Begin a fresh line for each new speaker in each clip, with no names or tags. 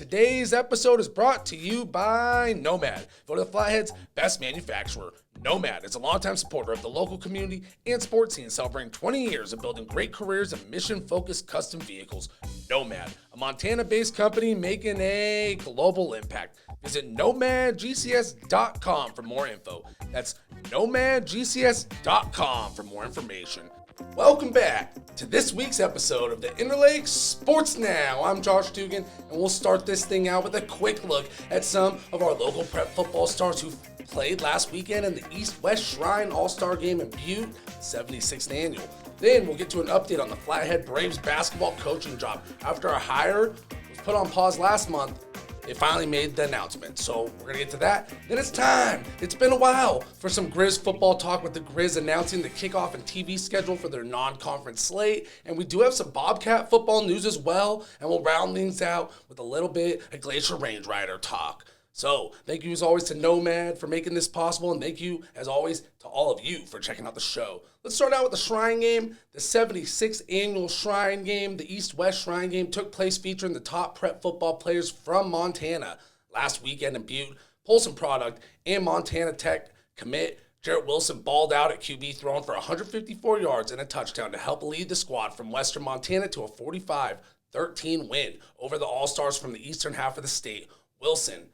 Today's episode is brought to you by Nomad, voted the Flathead's best manufacturer. Nomad is a longtime supporter of the local community and sports scene, celebrating 20 years of building great careers in mission-focused custom vehicles. Nomad, a Montana-based company making a global impact. Visit nomadgcs.com for more info. That's nomadgcs.com for more information. Welcome back to this week's episode of the Interlake Sports Now. I'm Josh Dugan, and we'll start this thing out with a quick look at some of our local prep football stars who played last weekend in the East-West Shrine All-Star Game in Butte, 76th annual. Then we'll get to an update on the Flathead Braves basketball coaching job. After a hire was put on pause last month, they finally made the announcement, so we're going to get to that. Then it's time. It's been a while for some Grizz football talk with the Grizz announcing the kickoff and TV schedule for their non-conference slate. And we do have some Bobcat football news as well, and we'll round things out with a little bit of Glacier Range Rider talk. So thank you as always to Nomad for making this possible, and thank you as always to all of you for checking out the show. Let's start out with the Shrine Game. The 76th annual Shrine Game, the East-West Shrine Game, took place featuring the top prep football players from Montana. Last weekend in Butte, Polson product and Montana Tech commit Jarrett Wilson balled out at QB, throwing for 154 yards and a touchdown to help lead the squad from Western Montana to a 45-13 win over the All-Stars from the eastern half of the state. Wilson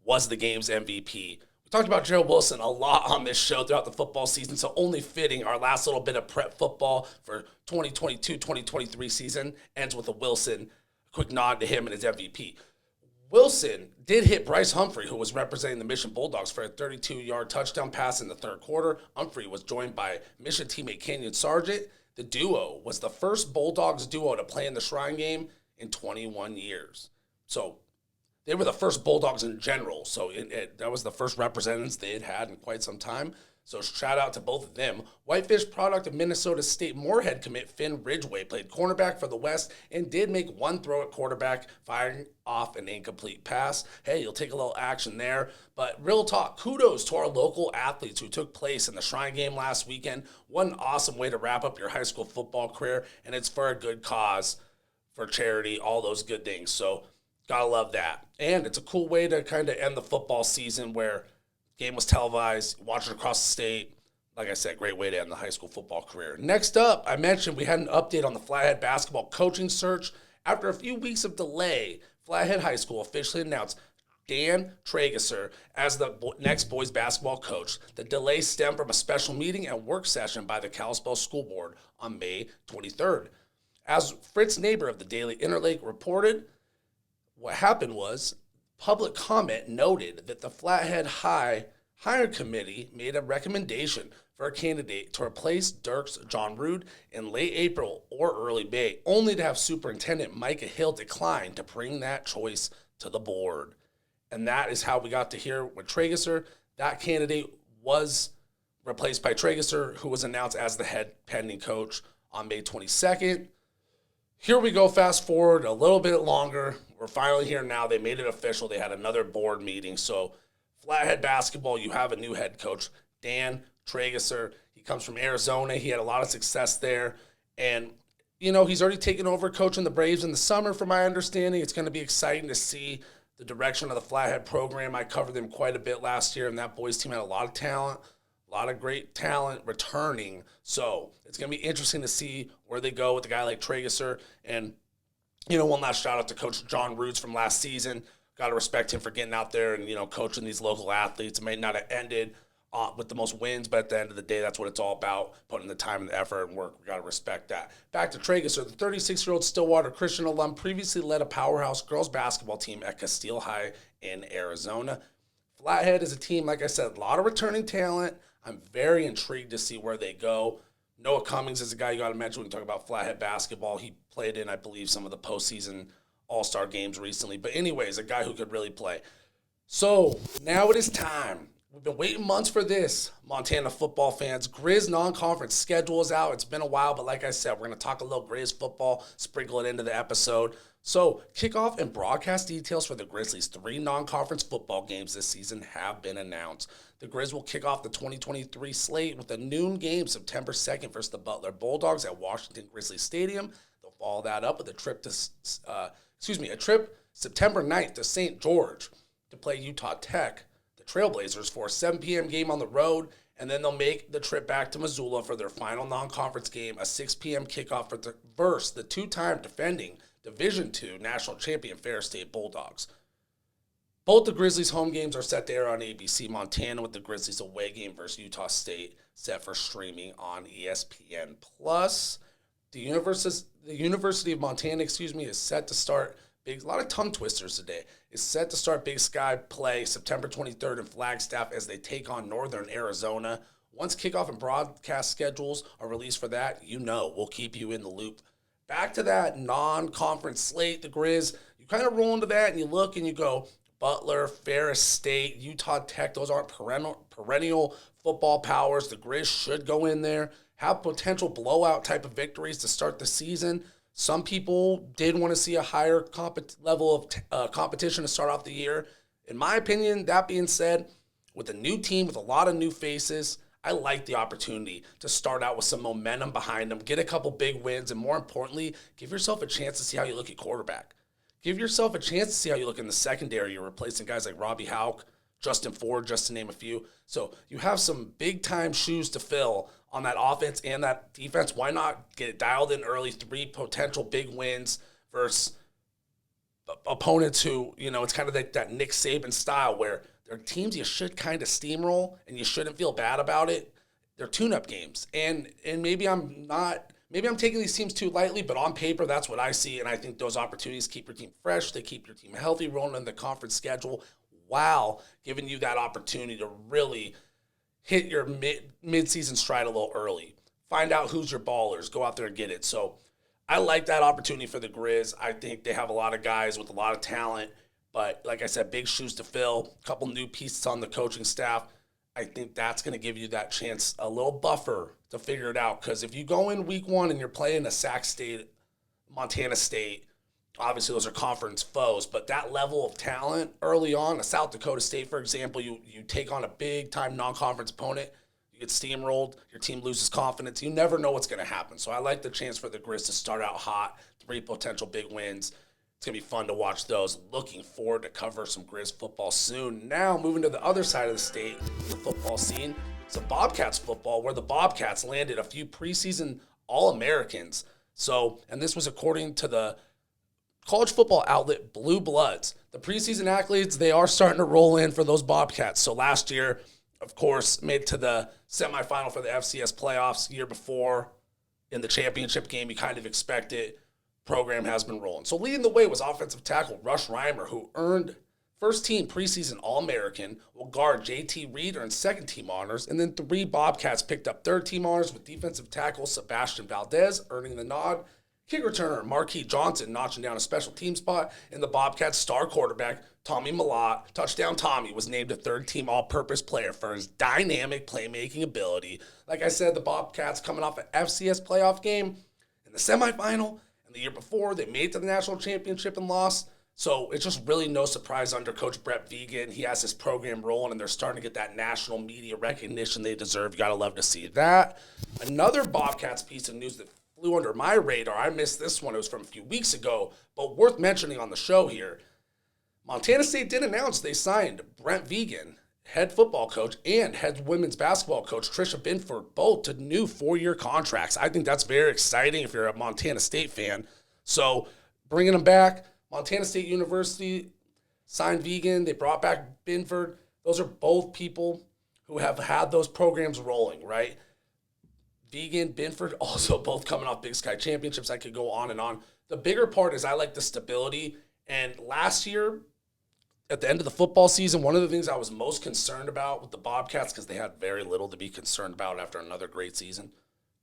was the game's MVP. We talked about Jarrett Wilson a lot on this show throughout the football season, so only fitting our last little bit of prep football for 2022-2023 season ends with a Wilson. A quick nod to him and his MVP. Wilson did hit Bryce Humphrey, who was representing the Mission Bulldogs, for a 32-yard touchdown pass in the third quarter. Humphrey was joined by Mission teammate Kenyon Sargent. The duo was the first Bulldogs duo to play in the Shrine Game in 21 years. So they were the first Bulldogs in general, so that was the first representatives they had had in quite some time. So shout out to both of them. Whitefish product of Minnesota State Moorhead commit Finn Ridgway played cornerback for the West and did make one throw at quarterback, firing off an incomplete pass. Hey, you'll take a little action there. But real talk, kudos to our local athletes who took place in the Shrine Game last weekend. What an awesome way to wrap up your high school football career, and it's for a good cause, for charity, all those good things. So gotta love that. And it's a cool way to kind of end the football season where the game was televised, watch it across the state. Like I said, great way to end the high school football career. Next up, I mentioned we had an update on the Flathead basketball coaching search. After a few weeks of delay, Flathead High School officially announced Dan Trageser as the next boys basketball coach. The delay stemmed from a special meeting and work session by the Kalispell School Board on May 23rd. As Fritz Neighbor of the Daily Interlake reported, what happened was public comment noted that the Flathead High Hiring Committee made a recommendation for a candidate to replace Dirk's John Rude in late April or early May, only to have Superintendent Micah Hill decline to bring that choice to the board. And that is how we got to hear with Trageser. That candidate was replaced by Trageser, who was announced as the head pending coach on May 22nd. Here we go, fast forward a little bit longer. We're finally here now. They made it official. They had another board meeting. So Flathead basketball, you have a new head coach, Dan Trageser. He comes from Arizona. He had a lot of success there. And, you know, he's already taken over coaching the Braves in the summer, from my understanding. It's going to be exciting to see the direction of the Flathead program. I covered them quite a bit last year, and that boys team had a lot of talent. A lot of great talent returning. So it's going to be interesting to see where they go with a guy like Trageser. And, you know, one last shout out to Coach John Roots from last season. Got to respect him for getting out there and, you know, coaching these local athletes. It may not have ended with the most wins, but at the end of the day, that's what it's all about, putting the time and the effort and work. We got to respect that. Back to Trageser, the 36-year-old Stillwater Christian alum previously led a powerhouse girls basketball team at Castile High in Arizona. Flathead is a team, like I said, a lot of returning talent. I'm very intrigued to see where they go. Noah Cummings is a guy you got to mention when you talk about Flathead basketball. He played in, I believe, some of the postseason All-Star games recently. But anyways, a guy who could really play. So now it is time. We've been waiting months for this, Montana football fans. Grizz non-conference schedule is out. It's been a while, but like I said, we're going to talk a little Grizz football, sprinkle it into the episode. So kickoff and broadcast details for the Grizzlies' 3 non-conference football games this season have been announced. The Grizz will kick off the 2023 slate with a noon game September 2nd versus the Butler Bulldogs at Washington Grizzlies Stadium. They'll follow that up with a trip September 9th to St. George to play Utah Tech, the Trailblazers, for a 7 p.m. game on the road, and then they'll make the trip back to Missoula for their final non-conference game, a 6 p.m. kickoff versus the two-time defending Division II national champion Ferris State Bulldogs. Both the Grizzlies home games are set to air on ABC Montana, with the Grizzlies away game versus Utah State set for streaming on ESPN+. The University of Montana, is set to start a lot of tongue twisters today. Is set to start Big Sky play September 23rd in Flagstaff as they take on Northern Arizona. Once kickoff and broadcast schedules are released for that, we'll keep you in the loop. Back to that non-conference slate, the Grizz, you kind of roll into that and you look and you go, Butler, Ferris State, Utah Tech, those aren't perennial football powers. The Grizz should go in there, have potential blowout type of victories to start the season. Some people did want to see a higher level of competition to start off the year. In my opinion, that being said, with a new team, with a lot of new faces, I like the opportunity to start out with some momentum behind them, get a couple big wins, and more importantly, give yourself a chance to see how you look at quarterback. Give yourself a chance to see how you look in the secondary. You're replacing guys like Robbie Houck, Justin Ford, just to name a few. So you have some big-time shoes to fill on that offense and that defense. Why not get it dialed in early, 3 potential big wins versus opponents who, it's kind of like that Nick Saban style where they're teams you should kind of steamroll and you shouldn't feel bad about it. They're tune-up games. And maybe I'm taking these teams too lightly, but on paper, that's what I see. And I think those opportunities keep your team fresh. They keep your team healthy, rolling in the conference schedule while giving you that opportunity to really hit your mid-season stride a little early. Find out who's your ballers. Go out there and get it. So I like that opportunity for the Grizz. I think they have a lot of guys with a lot of talent. But like I said, big shoes to fill, a couple new pieces on the coaching staff. I think that's going to give you that chance, a little buffer to figure it out. Because if you go in week 1 and you're playing a Sac State, Montana State, obviously those are conference foes, but that level of talent early on, a South Dakota State, for example, you take on a big-time non-conference opponent, you get steamrolled, your team loses confidence. You never know what's going to happen. So I like the chance for the Grizz to start out hot, 3 potential big wins. It's going to be fun to watch those. Looking forward to cover some Grizz football soon. Now, moving to the other side of the state, the football scene, some Bobcats football, where the Bobcats landed a few preseason All-Americans. So, and this was according to the college football outlet Blue Bloods. The preseason accolades, they are starting to roll in for those Bobcats. So last year, of course, made to the semifinal for the FCS playoffs. Year before, in the championship game, you kind of expect it. Program has been rolling. So leading the way was offensive tackle Rush Reimer, who earned first-team preseason All-American, will guard J.T. Reed, earned second-team honors, and then 3 Bobcats picked up third-team honors, with defensive tackle Sebastian Valdez earning the nod. Kick returner Marquis Johnson notching down a special team spot, and the Bobcats' star quarterback Tommy Malott, Touchdown Tommy, was named a third-team all-purpose player for his dynamic playmaking ability. Like I said, the Bobcats coming off an FCS playoff game in the semifinal, and the year before they made it to the national championship and lost. So it's just really no surprise under Coach Brent Vigen. He has his program rolling, and they're starting to get that national media recognition they deserve. You got to love to see that. Another Bobcats piece of news that flew under my radar, I missed this one. It was from a few weeks ago, but worth mentioning on the show here. Montana State did announce they signed Brent Vigen, head football coach, and head women's basketball coach Tricia Binford, both to new 4-year contracts. I think that's very exciting if you're a Montana State fan. So bringing them back, Montana State University signed Vigen. They brought back Binford. Those are both people who have had those programs rolling, right? Vigen, Binford, also both coming off Big Sky championships. I could go on and on. The bigger part is I like the stability. And last year, at the end of the football season, one of the things I was most concerned about with the Bobcats, because they had very little to be concerned about after another great season,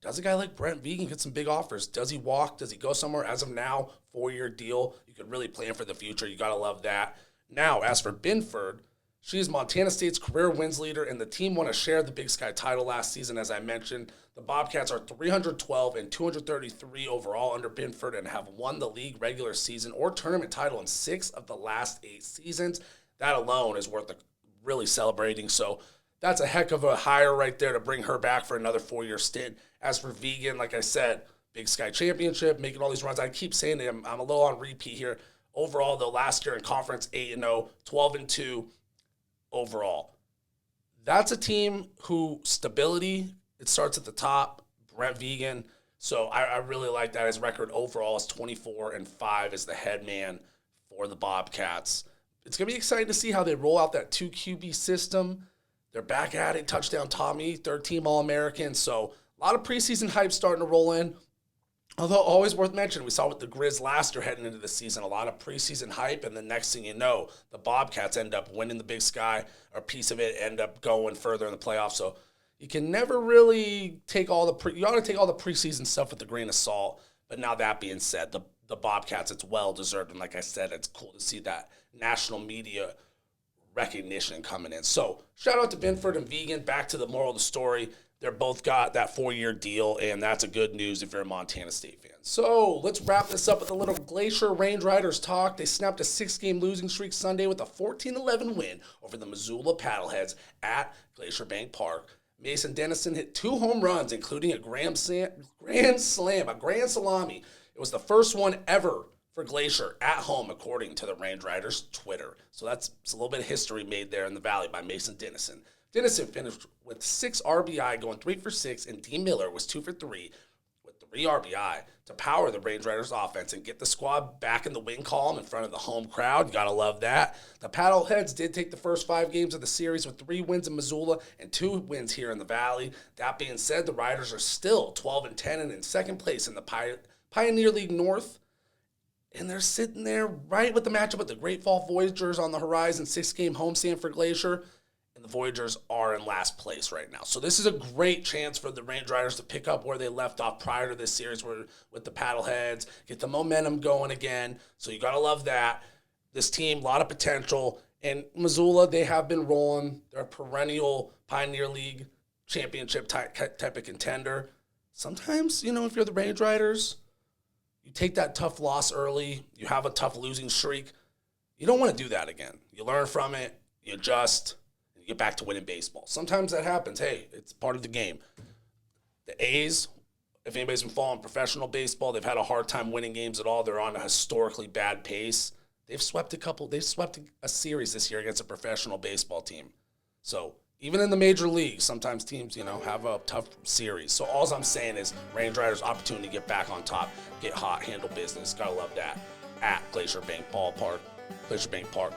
does a guy like Brent Vigen get some big offers? Does he walk? Does he go somewhere? As of now, 4-year deal. You could really plan for the future. You got to love that. Now, as for Binford, she is Montana State's career wins leader, and the team won a share of the Big Sky title last season, as I mentioned. The Bobcats are 312 and 233 overall under Binford and have won the league regular season or tournament title in 6 of the last 8 seasons. That alone is worth really celebrating. So that's a heck of a hire right there to bring her back for another 4-year stint. As for Vigen, like I said, Big Sky championship, making all these runs. I keep saying I'm a little on repeat here. Overall, though, last year in conference 8-0, 12-2 overall. That's a team who stability, it starts at the top. Brent Vigen. So I really like that. His record overall is 24-5 as the head man for the Bobcats. It's going to be exciting to see how they roll out that 2 QB system. They're back at it. Touchdown Tommy, third-team All-American. So a lot of preseason hype starting to roll in. Although always worth mentioning, we saw with the Grizz last year heading into the season, a lot of preseason hype, and the next thing you know, the Bobcats end up winning the Big Sky, or a piece of it end up going further in the playoffs. So you can never really take all the you ought to take all the preseason stuff with a grain of salt. But now that being said, the Bobcats, it's well deserved, and like I said, it's cool to see that national media recognition coming in. So shout out to Binford and Vigen. Back to the moral of the story. They're both got that 4-year deal, and that's a good news if you're a Montana State fan. So let's wrap this up with a little Glacier Range Riders talk. They snapped a 6-game losing streak Sunday with a 14-11 win over the Missoula PaddleHeads at Glacier Bank Park. Mason Dennison hit 2 home runs, including a grand salami. It was the first one ever for Glacier at home, according to the Range Riders' Twitter. So it's a little bit of history made there in the Valley by Mason Dennison. Dennison finished with 6 RBI, going 3 for 6, and D. Miller was 2 for 3 with 3 RBI to power the Range Riders offense and get the squad back in the win column in front of the home crowd. You got to love that. The Paddleheads did take the first 5 games of the series with 3 wins in Missoula and 2 wins here in the Valley. That being said, the Riders are still 12-10 and in second place in the Pioneer League North. And they're sitting there right with the matchup with the Great Fall Voyagers on the horizon, 6-game homestand for Glacier. And the Voyagers are in last place right now. So this is a great chance for the Range Riders to pick up where they left off prior to this series with the Paddleheads, get the momentum going again. So you got to love that. This team, a lot of potential. And Missoula, they have been rolling. They're a perennial Pioneer League championship type of contender. Sometimes, if you're the Range Riders, you take that tough loss early. You have a tough losing streak. You don't want to do that again. You learn from it. You adjust. Get back to winning baseball. Sometimes that happens. Hey, it's part of the game. The A's, if anybody's been following professional baseball, they've had a hard time winning games at all. They're on a historically bad pace. They've swept a series this year against a professional baseball team. So even in the major leagues, sometimes teams, have a tough series. So all I'm saying is Range Riders' opportunity to get back on top, get hot, handle business. Gotta love that. At Glacier Bank Park.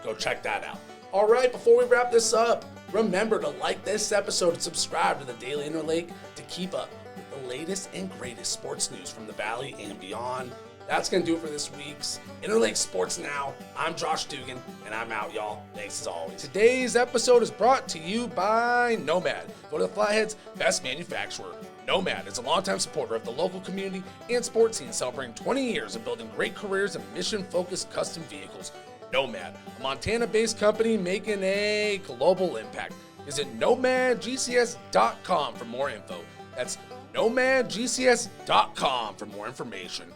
Go check that out. All right, before we wrap this up, remember to like this episode and subscribe to the Daily Interlake to keep up with the latest and greatest sports news from the Valley and beyond. That's going to do it for this week's Interlake Sports Now. I'm Josh Dugan, and I'm out, y'all. Thanks as always. Today's episode is brought to you by Nomad. Go to the Flathead's best manufacturer. Nomad is a longtime supporter of the local community and sports scene, celebrating 20 years of building great careers in mission-focused custom vehicles. Nomad, a Montana-based company making a global impact. Visit nomadgcs.com for more info. That's nomadgcs.com for more information.